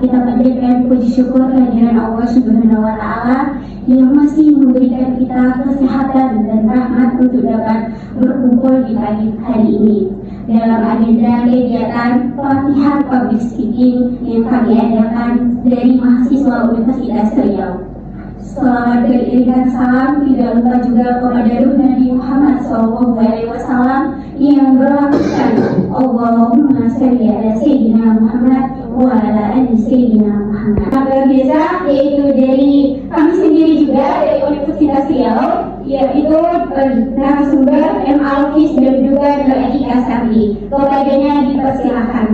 kita panjatkan puji syukur kehadiran Allah Subhanahu wa Ta'ala yang masih memberikan kita kesehatan dan rahmat untuk dapat berkumpul di pagi hari ini dalam agenda kegiatan pelatihan public speaking yang kami adakan dari mahasiswa Universitas Riau. Selamat beriringan salam tidak lupa juga kepada Nabi Muhammad SAW yang berlafazkan Allahumma sholli ala Sayyidina Muhammad wa ala ali Sayyidina Muhammad. Luar biasa, yaitu dari kami sendiri juga dari Universitas Riau, yaitu narasumber M. Alkis dan juga Nur Etika Sardi. Kepadanya dipersilakan.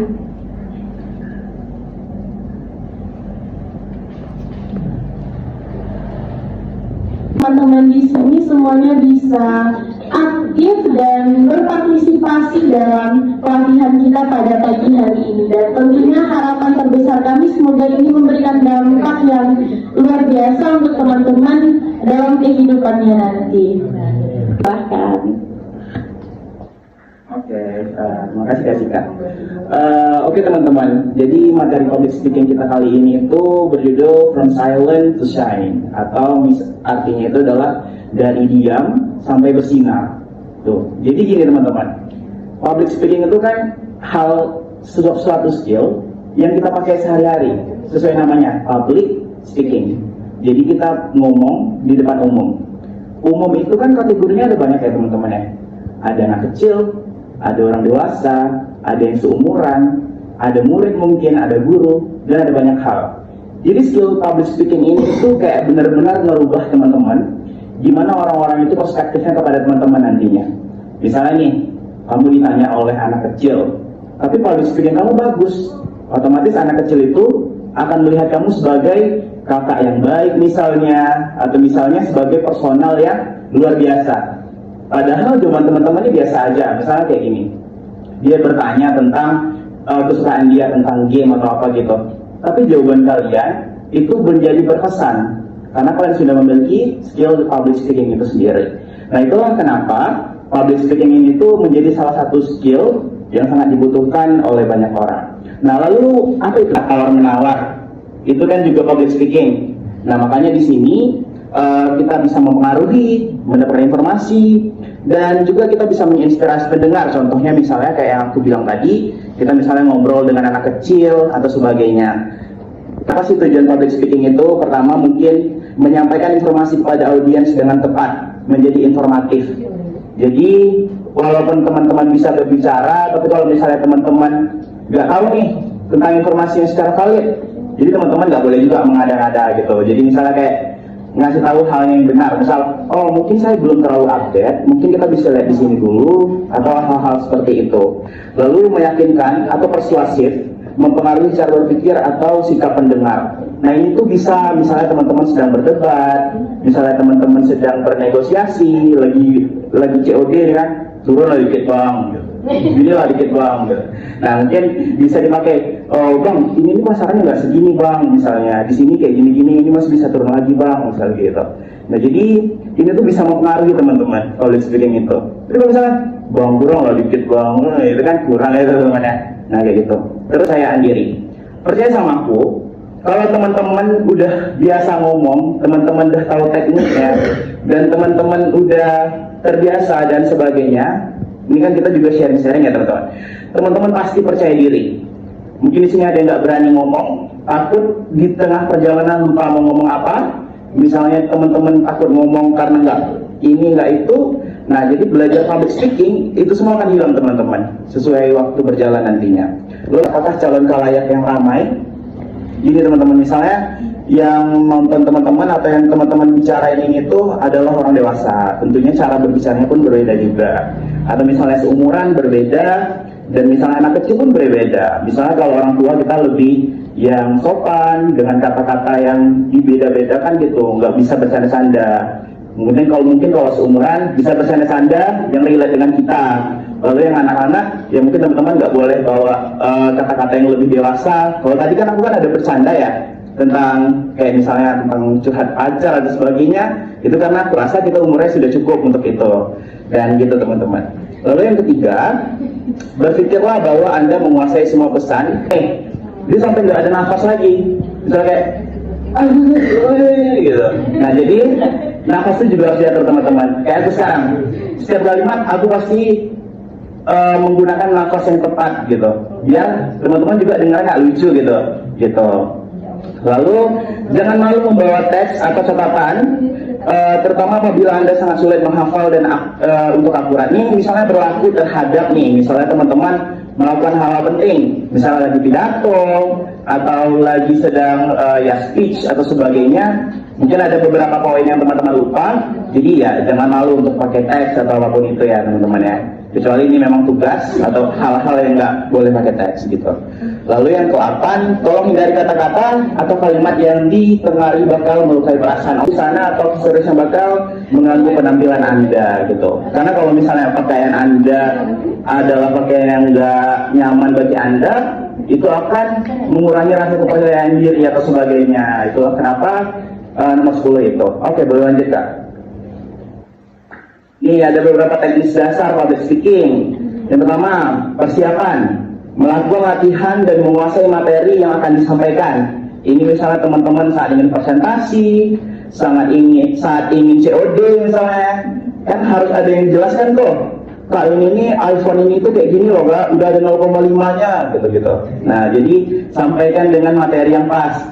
Teman-teman di sini semuanya bisa aktif dan berpartisipasi dalam pelatihan kita pada pagi hari ini, dan tentunya harapan terbesar kami semoga ini memberikan dampak yang luar biasa untuk teman-teman dalam kehidupannya nanti. Bahkan terima kasih Kak Sika. Oke teman-teman, jadi materi public speaking kita kali ini itu berjudul From Silent to Shine, atau artinya itu adalah dari diam sampai bersinar. Tuh, jadi gini teman-teman, public speaking itu kan suatu skill yang kita pakai sehari-hari, sesuai namanya public speaking. Jadi kita ngomong di depan umum. Umum itu kan kategorinya ada banyak ya teman-teman ya. Ada anak kecil, ada orang dewasa, ada yang seumuran, ada murid mungkin, ada guru, dan ada banyak hal. Jadi skill public speaking ini itu kayak benar-benar ngerubah teman-teman gimana orang-orang itu perspektifnya kepada teman-teman nantinya. Misalnya nih, kamu ditanya oleh anak kecil, tapi public speaking kamu bagus, otomatis anak kecil itu akan melihat kamu sebagai kakak yang baik misalnya, atau misalnya sebagai personal yang luar biasa. Padahal jawaban teman-teman ini biasa aja, misalnya kayak gini, dia bertanya tentang kesukaan dia tentang game atau apa gitu, tapi jawaban kalian itu menjadi berkesan karena kalian sudah memiliki skill public speaking itu sendiri. Nah itulah kenapa public speaking ini tuh menjadi salah satu skill yang sangat dibutuhkan oleh banyak orang. Nah lalu apa itu tawar-menawar? Itu kan juga public speaking. Nah makanya di sini kita bisa mempengaruhi, mendapatkan informasi, dan juga kita bisa menginspirasi pendengar. Contohnya misalnya kayak yang aku bilang tadi, kita misalnya ngobrol dengan anak kecil atau sebagainya. Apa sih tujuan public speaking itu? Pertama mungkin menyampaikan informasi kepada audiens dengan tepat, menjadi informatif. Jadi walaupun teman-teman bisa berbicara, tapi kalau misalnya teman-teman nggak tahu nih tentang informasi yang secara valid, jadi teman-teman nggak boleh juga mengada-ngada gitu. Jadi misalnya kayak ngasih tahu hal yang benar, misal, oh mungkin saya belum terlalu update, mungkin kita bisa lihat di sini dulu, atau hal-hal seperti itu. Lalu meyakinkan atau persuasif, mempengaruhi cara berpikir atau sikap pendengar. Nah ini tuh bisa, misalnya teman-teman sedang berdebat, misalnya teman-teman sedang bernegosiasi, lagi COD kan, turun lah dikit bang, gini lah dikit bang. Nah mungkin bisa dipakai, oh bang, ini pasarannya nggak segini bang, misalnya di sini kayak gini-gini, ini masih bisa turun lagi bang, misalnya gitu. Nah jadi ini tuh bisa mempengaruhi teman-teman public speaking itu. Tapi kalau misalnya bang kurang lah dikit bang, itu kan kurang ya teman-teman ya. Nah kayak gitu. Terus saya andiri, percaya sama aku, kalau teman-teman udah biasa ngomong, teman-teman udah tahu tekniknya, dan teman-teman udah terbiasa dan sebagainya, ini kan kita juga sharing-sharing ya teman-teman. Teman-teman pasti percaya diri. Mungkin di sini ada yang nggak berani ngomong, takut di tengah perjalanan lupa mau ngomong apa. Misalnya teman-teman takut ngomong karena nggak itu. Nah jadi belajar public speaking itu semua akan hilang teman-teman, sesuai waktu berjalan nantinya. Lalu apakah calon khalayak yang ramai? Gini teman-teman, misalnya yang nonton teman-teman atau yang teman-teman bicarain ini tuh adalah orang dewasa, tentunya cara berbicaranya pun berbeda juga. Atau misalnya seumuran berbeda, dan misalnya anak kecil pun berbeda. Misalnya kalau orang tua kita lebih yang sopan dengan kata-kata yang dibeda-bedakan gitu, nggak bisa bercanda-canda. Mungkin kalau seumuran bisa bercanda-canda yang relate dengan kita. Lalu yang anak-anak, ya mungkin teman-teman nggak boleh bawa kata-kata yang lebih dewasa. Kalau tadi kan aku kan ada bercanda ya tentang kayak misalnya tentang curhat pacar dan sebagainya, itu karena aku rasa kita umurnya sudah cukup untuk itu. Dan gitu teman-teman. Lalu yang ketiga, berpikirlah bahwa Anda menguasai semua pesan. dia sampai nggak ada nafas lagi. Misalnya kayak gitu. Nah jadi nafas itu juga harus diatur teman-teman. Kayak aku sekarang, setiap kalimat aku pasti menggunakan nafas yang tepat gitu. Biar teman-teman juga dengar nggak lucu gitu. Lalu jangan malu membawa teks atau catatan, terutama apabila Anda sangat sulit menghafal dan untuk akurat. Ini misalnya berlaku terhadap misalnya teman-teman melakukan hal-hal penting, misalnya lagi pidato atau lagi sedang speech atau sebagainya. Mungkin ada beberapa poin yang teman-teman lupa, jadi ya jangan malu untuk pakai teks atau apapun itu ya teman-teman ya. Kecuali ini memang tugas atau hal-hal yang nggak boleh pakai teks gitu. Lalu yang ke-8, tolong hindari kata-kata atau kalimat yang dipengaruhi bakal melukai perasaan di sana atau serius yang bakal mengganggu penampilan Anda gitu. Karena kalau misalnya pakaian Anda adalah pakaian yang nggak nyaman bagi Anda, itu akan mengurangi rasa kepercayaan diri atau sebagainya. Itulah kenapa nomor 10 itu. Oke, boleh lanjut Kak. Ini ada beberapa teknis dasar public speaking. Yang pertama, persiapan, melakukan latihan dan menguasai materi yang akan disampaikan. Ini misalnya teman-teman saat ingin presentasi, saat ingin COD misalnya, kan harus ada yang dijelaskan tuh. Kak ini iPhone ini tuh kayak gini loh Kak, udah ada 0,5-nya gitu. Nah jadi sampaikan dengan materi yang pas.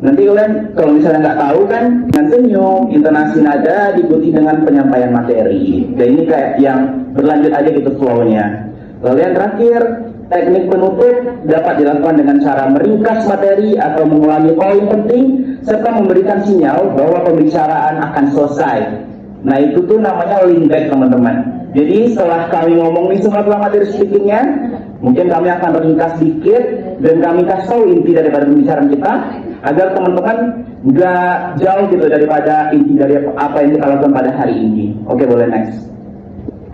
Nanti kalian kalau misalnya nggak tahu kan, dengan senyum, intonasi nada diikuti dengan penyampaian materi. Dan ini kayak yang berlanjut aja gitu flow-nya. Lalu yang terakhir, teknik penutup dapat dilakukan dengan cara meringkas materi atau mengulangi poin penting serta memberikan sinyal bahwa pembicaraan akan selesai. Nah itu tuh namanya lean back teman-teman. Jadi setelah kami ngomong nih semua materi speakingnya, mungkin kami akan ringkas dikit dan kami kasih tahu inti daripada pembicaraan kita, agar teman-teman nggak jauh gitu daripada inti dari apa yang kita lakukan pada hari ini. Oke, boleh next.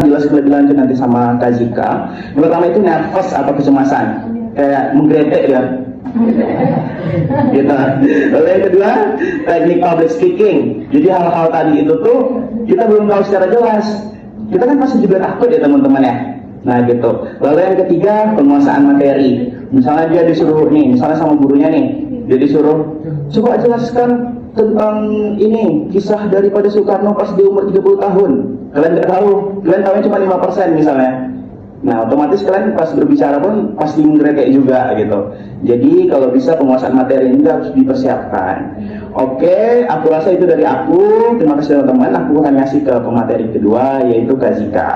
Jelas lebih lanjut nanti sama Kak Zika. Yang pertama itu nervous atau kecemasan, kayak menggretek ya. Gitu. Lalu yang kedua, teknik public speaking. Jadi hal-hal tadi itu tuh kita belum tahu secara jelas. Kita kan pasti juga takut ya teman-teman ya. Nah gitu. Lalu yang ketiga, penguasaan materi. Misalnya dia disuruh misalnya sama gurunya dia disuruh coba jelaskan tentang ini kisah daripada Soekarno pas di umur 30 tahun. Kalian nggak tahu, kalian tahunya cuma 5% misalnya. Nah otomatis kalian pas berbicara pun pasti ngerekek juga gitu. Jadi kalau bisa penguasaan materi ini harus dipersiapkan. Oke, aku rasa itu dari aku. Terima kasih teman-teman. Aku akan ngasih ke pemateri kedua, yaitu Kak Zika.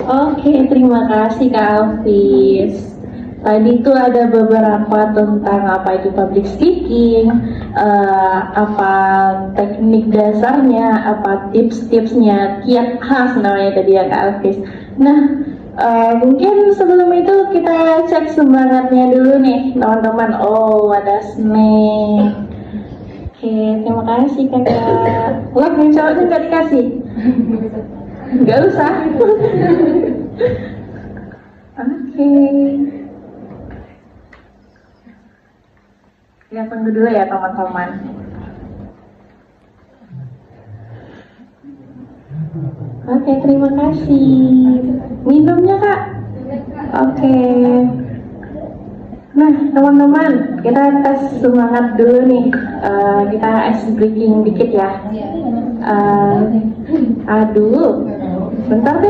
Oke, terima kasih Kak Alvis. Tadi itu ada beberapa tentang apa itu public speaking, apa teknik dasarnya, apa tips-tipsnya, kiat khas namanya tadi ya Kak Alvis. Nah, mungkin sebelum itu kita cek semangatnya dulu nih teman-teman. Oh, ada snack. Oke, terima kasih kakak. Wah, yang cowoknya nggak dikasih? Nggak usah. Oke. Ya, tunggu dulu ya teman-teman. Oke, terima kasih. Minumnya Kak? Oke. Nah, teman-teman, kita tes semangat dulu nih. Kita ice breaking dikit ya. Aduh, bentar deh.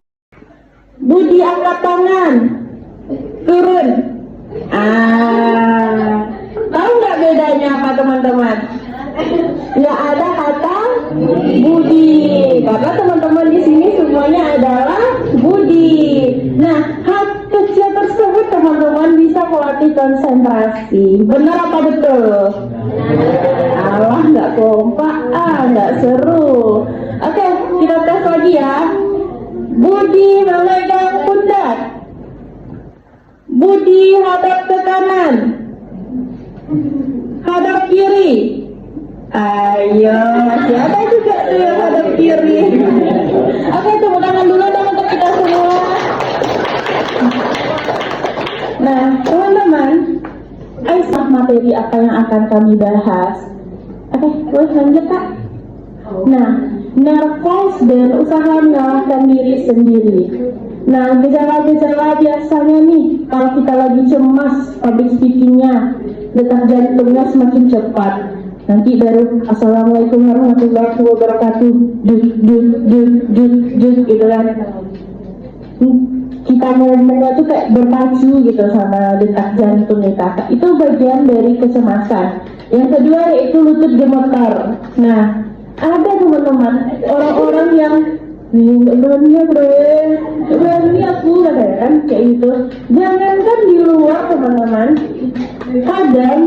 Budi angkat tangan, turun. Tahu nggak bedanya apa teman-teman? Ya ada kata Budi, karena teman-teman di sini semuanya adalah Budi. Nah, hal kecil tersebut teman-teman bisa melatih konsentrasi. Benar apa betul? Alah, nggak kompak, nggak seru. Oke, kita tes lagi ya. Budi memegang pundak. Budi hadap ke kanan. Hadap kiri. Ayo, siapa juga tuh yang hadap kiri? Oke, tepuk tangan dulu dong untuk kita semua. Nah, teman-teman, aisyah materi apa yang akan kami bahas. Oke, boleh lanjut Kak? Nah, nervous dan usaha menyalahkan diri sendiri. Nah, gejala-gejala biasanya nih, kalau kita lagi cemas public speakingnya, detak jantungnya semakin cepat. Nanti baru Assalamualaikum warahmatullahi wabarakatuh, gitu kan. Kita ngomongnya tuh kayak berpacu gitu sama detak jantung kita. Itu bagian dari kecemasan. Yang kedua yaitu lutut gemetar. Nah, ada teman-teman orang-orang yang berani aku kan kayak gitu. Jangankan di luar teman-teman, kadang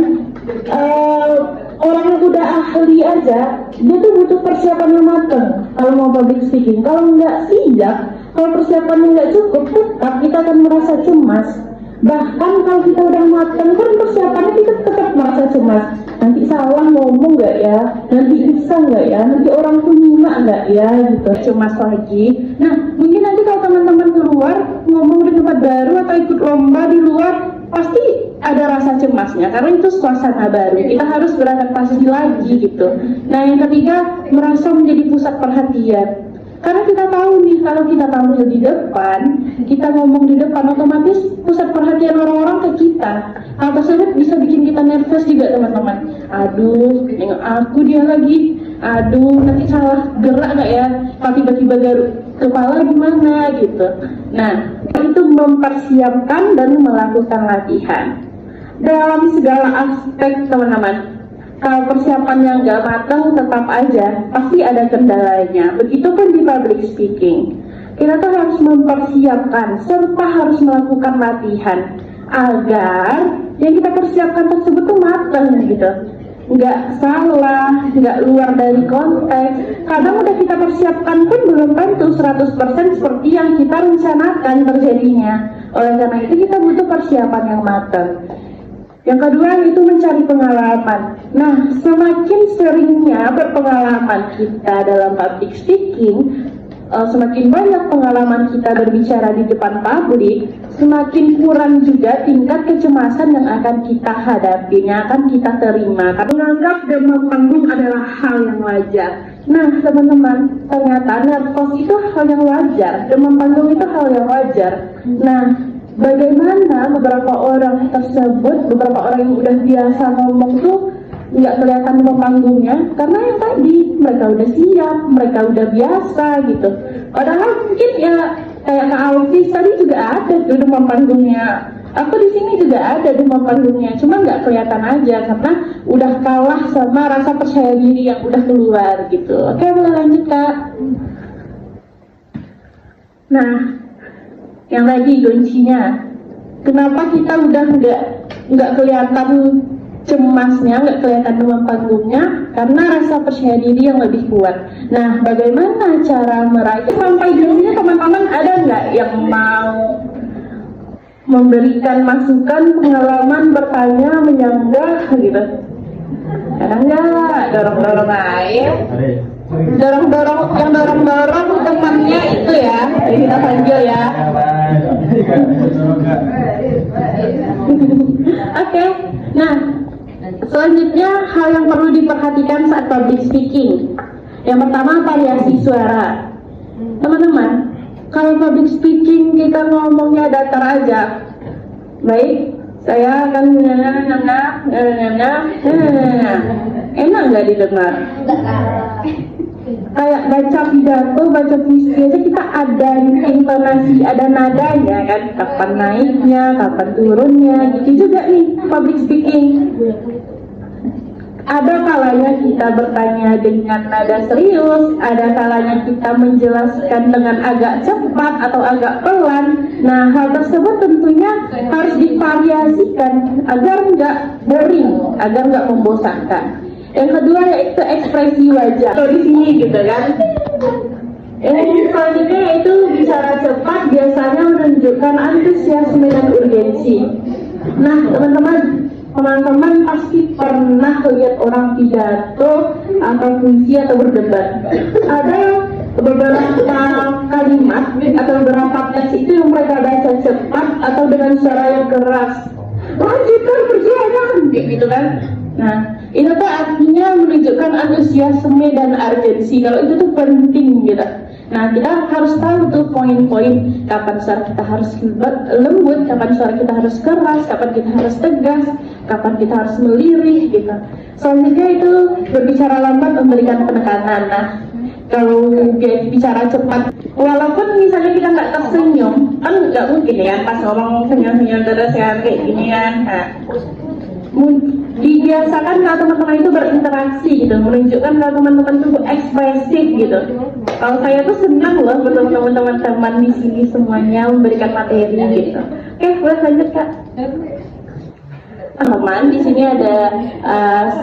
orang yang udah ahli aja dia tuh butuh persiapan yang matang kalau mau public speaking. Kalau nggak siap, kalau persiapannya nggak cukup, tetap kita akan merasa cemas. Bahkan kalau kita udah matang kan persiapannya, kita tetap merasa cemas. Nanti salah ngomong nggak ya? Nanti bisa nggak ya? Nanti orang tuh nyimak nggak ya? Gitu, cemas lagi. Nah, mungkin nanti kalau teman-teman keluar ngomong di tempat baru atau ikut lomba di luar, pasti ada rasa cemasnya karena itu suasana baru. Kita harus beradaptasi lagi gitu. Nah, yang ketiga, merasa menjadi pusat perhatian. Karena kita tahu nih, kalau kita tampil di depan, kita ngomong di depan, otomatis pusat perhatian orang-orang ke kita. Hal tersebut bisa bikin kita nervous juga teman-teman. Aduh, nengok aku dia lagi. Aduh, nanti salah gerak nggak ya? Tiba-tiba garuk kepala gimana gitu. Nah, itu mempersiapkan dan melakukan latihan dalam segala aspek teman-teman. Kalau persiapannya nggak matang, tetap aja pasti ada kendalanya. Begitupun di public speaking, kita tuh harus mempersiapkan serta harus melakukan latihan agar yang kita persiapkan tersebut tuh matang gitu, nggak salah, nggak luar dari konteks. Kadang udah kita persiapkan pun belum tentu 100% seperti yang kita rencanakan terjadinya. Oleh karena itu kita butuh persiapan yang matang. Yang kedua itu mencari pengalaman. Nah, semakin seringnya berpengalaman kita dalam public speaking, semakin banyak pengalaman kita berbicara di depan publik, semakin kurang juga tingkat kecemasan yang akan kita hadapi, yang akan kita terima. Menganggap demam panggung adalah hal yang wajar. Nah, teman-teman, ternyata nervous itu hal yang wajar, demam panggung itu hal yang wajar. Nah, bagaimana beberapa orang tersebut, beberapa orang yang udah biasa ngomong tuh nggak kelihatan demam panggungnya? Karena yang tadi mereka udah siap, mereka udah biasa gitu. Padahal mungkin ya kayak Kak Alvis tadi juga ada tuh demam panggungnya. Aku di sini juga ada demam panggungnya, cuma nggak kelihatan aja karena udah kalah sama rasa percaya diri yang udah keluar gitu. Oke, boleh lanjut Kak. Nah, yang lagi kuncinya, kenapa kita udah nggak kelihatan cemasnya, nggak kelihatan demam panggungnya? Karena rasa percaya diri yang lebih kuat. Nah, bagaimana cara meraih? Sampai di sini teman-teman ada nggak yang mau memberikan masukan, pengalaman, bertanya, menyanggah gitu? Ada nggak? Dorong-dorong aja. Dorong-dorong temannya itu ya, jadi kita panggil ya. Oke, nah selanjutnya hal yang perlu diperhatikan saat public speaking. Yang pertama, variasi suara. Teman-teman, kalau public speaking kita ngomongnya datar aja, baik, saya akan enak nggak didengar? Kayak baca pidato, baca puisi aja kita ada intonasi, ada nadanya kan, kapan naiknya, kapan turunnya, gitu juga nih public speaking. Ada kalanya kita bertanya dengan nada serius, ada kalanya kita menjelaskan dengan agak cepat atau agak pelan. Nah, hal tersebut tentunya harus divariasikan agar nggak boring, agar nggak membosankan. Yang kedua yaitu ekspresi wajah. Atau di sini gitu kan. Yang selanjutnya yaitu bicara cepat biasanya menunjukkan antusiasme dan urgensi. Nah, teman-teman pasti pernah lihat orang pidato atau puisi atau berdebat. Ada beberapa kalimat atau beberapa teks itu yang mereka baca cepat atau dengan suara yang keras. Lanjutkan perjuangan, gitu kan. Nah, itu tuh artinya menunjukkan antusiasme dan urgensi. Kalau itu tuh penting gitu. Nah, kita harus tahu tuh poin-poin kapan suara kita harus lembut, kapan suara kita harus keras, kapan kita harus tegas, kapan kita harus melirih gitu. Selanjutnya itu berbicara lambat memberikan penekanan. Nah, kalau bicara cepat, walaupun misalnya kita nggak tersenyum, kan nggak mungkin ya pas ngomong senyum-senyum terus ya kayak gini kan. Nah, dibiasakan kalau teman-teman itu berinteraksi gitu, menunjukkan kalau teman-teman itu ekspresif gitu. Kalau saya tuh senang loh bertemu teman-teman di sini semuanya memberikan materi gitu. Oke, boleh lanjut Kak. Teman-teman, di sini ada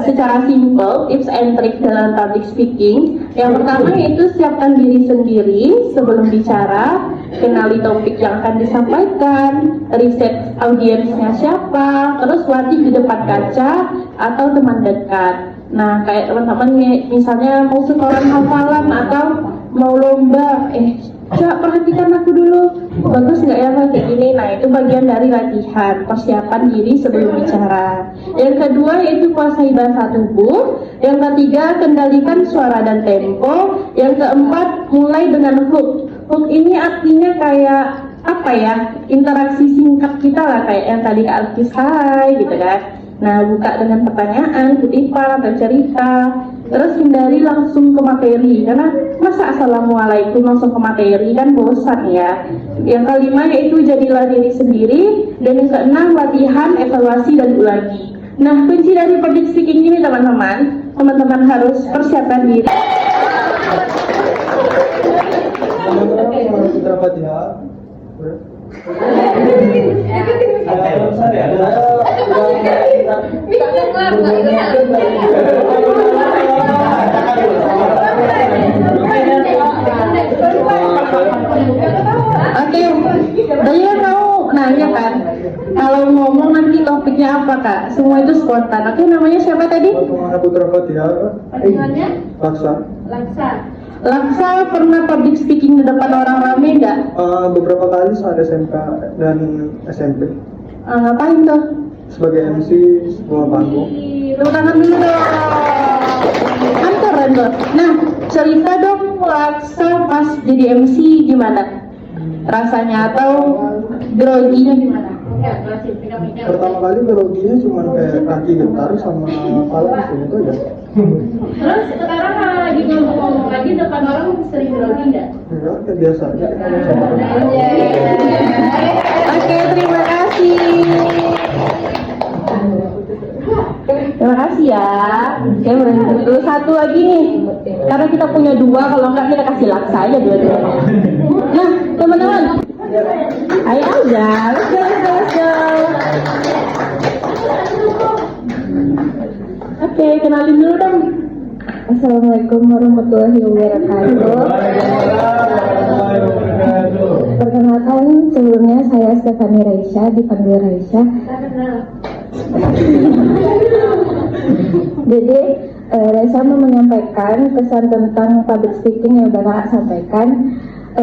secara simple tips and trick dalam public speaking. Yang pertama yaitu siapkan diri sendiri sebelum bicara, kenali topik yang akan disampaikan, riset audiensnya siapa, terus latih di depan kaca atau teman dekat. Nah, kayak teman-teman misalnya mau setoran hafalan atau mau lomba, Cak, perhatikan aku dulu, bagus nggak ya kayak gini. Nah, itu bagian dari latihan persiapan diri sebelum bicara. Yang kedua yaitu kuasai bahasa tubuh. Yang ketiga kendalikan suara dan tempo. Yang keempat mulai dengan hook. Hook ini artinya kayak apa ya, interaksi singkat kita lah, kayak yang tadi Kak Alkis hai gitu kan. Nah, buka dengan pertanyaan, kutipan atau cerita. Terus hindari langsung ke materi, karena masa assalamualaikum langsung ke materi kan bosan ya. Yang kelima yaitu jadilah diri sendiri. Dan yang keenam latihan, evaluasi dan ulangi. Nah, kunci dari public speaking ini teman-teman harus persiapkan diri. Oke, saya mau nanya kan, kalau ngomong nanti topiknya apa Kak? Semua itu spontan. Oke, namanya siapa tadi? Putra Fatihah. Laksa pernah public speaking di depan orang ramai nggak? Beberapa kali saat SMK dan SMP. Ngapain tuh? Sebagai MC sebuah panggung. Tepuk tangan dulu dong. Kan keren tuh. Nah, cerita dong Laksa pas jadi MC gimana? Rasanya atau groginya gimana? Pertama kali groginya cuma kayak kaki getar sama kepala gitu aja. Terus sekarang lagi ngomong lagi depan orang sering grogi nggak? Enggak, kayak biasa aja. Oke, terima kasih. Terima kasih ya. Saya mau dulu satu lagi nih. Karena kita punya dua, kalau enggak kita kasih Laksa aja dua-dua. Nah, teman-teman. Ayo aja, let's go. Oke, kenalin dulu dong. Assalamualaikum warahmatullahi wabarakatuh. Perkenalkan, sebelumnya saya Stefani Raisya, dipanggil Raisya. Jadi Raisya mau menyampaikan kesan tentang public speaking yang udah Kakak sampaikan.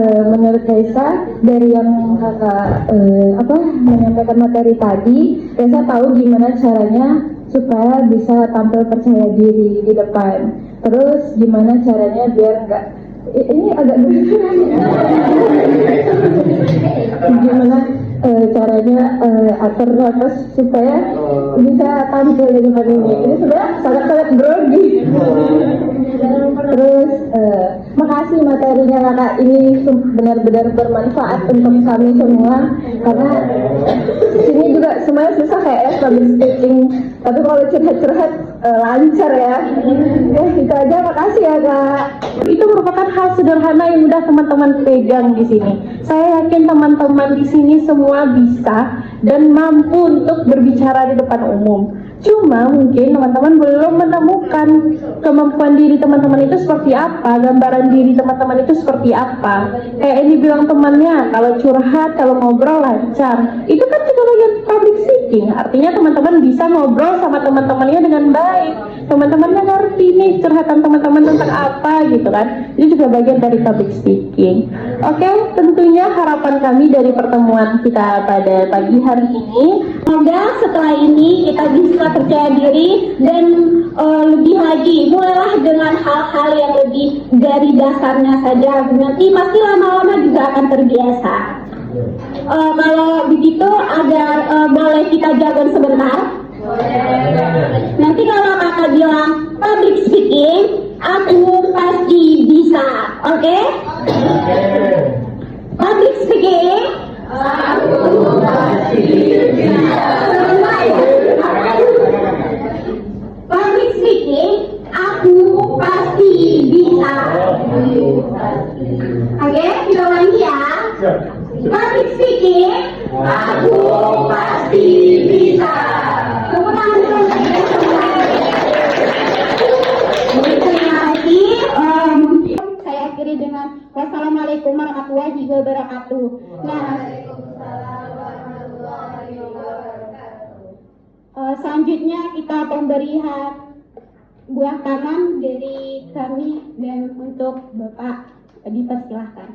Menurut Raisya, dari yang Kakak menyampaikan materi tadi, Raisya tahu gimana caranya supaya bisa tampil percaya diri di depan. Terus gimana caranya biar enggak ini agak gimana caranya atur nafas supaya bisa tampil di depan ini. Ini sudah sangat-sangat grogi. Terus makasih materinya Kakak, ini benar-benar bermanfaat untuk kami semua, karena sini juga semuanya susah kayak public speaking, tapi kalau curhat-curhat lancar ya. Itu aja, makasih ya Kak. Itu merupakan hal sederhana yang udah teman-teman pegang di sini. Saya yakin teman-teman di sini semua bisa dan mampu untuk berbicara di depan umum. Cuma mungkin teman-teman belum menemukan kemampuan diri teman-teman itu seperti apa, gambaran diri teman-teman itu seperti apa. Kayak ini bilang temannya, kalau curhat, kalau ngobrol lancar. Itu kan juga bagian public speaking. Artinya teman-teman bisa ngobrol sama teman-temannya dengan baik. Teman-temannya ngerti nih curhatan teman-teman tentang apa gitu kan. Itu juga bagian dari public speaking. Oke, tentunya harapan kami dari pertemuan kita pada pagi hari ini, Semoga setelah ini kita bisa percaya diri dan lebih lagi, mulailah dengan hal-hal yang lebih dari dasarnya saja. Nanti pasti lama-lama juga akan terbiasa. Kalau begitu, boleh kita jaga sebentar. Nanti kalau kakak bilang public speaking, aku pasti bisa. Oke? Public speaking, public speaking, aku pasti bisa. Oke, kita ulangi ya. Public speaking, aku pasti bisa. Tepuk tangan dulu. Terima kasih. Saya akhiri dengan wassalamualaikum warahmatullahi wabarakatuh. Nah, selanjutnya kita pemberian buah tangan dari kami dan untuk Bapak dipersilahkan.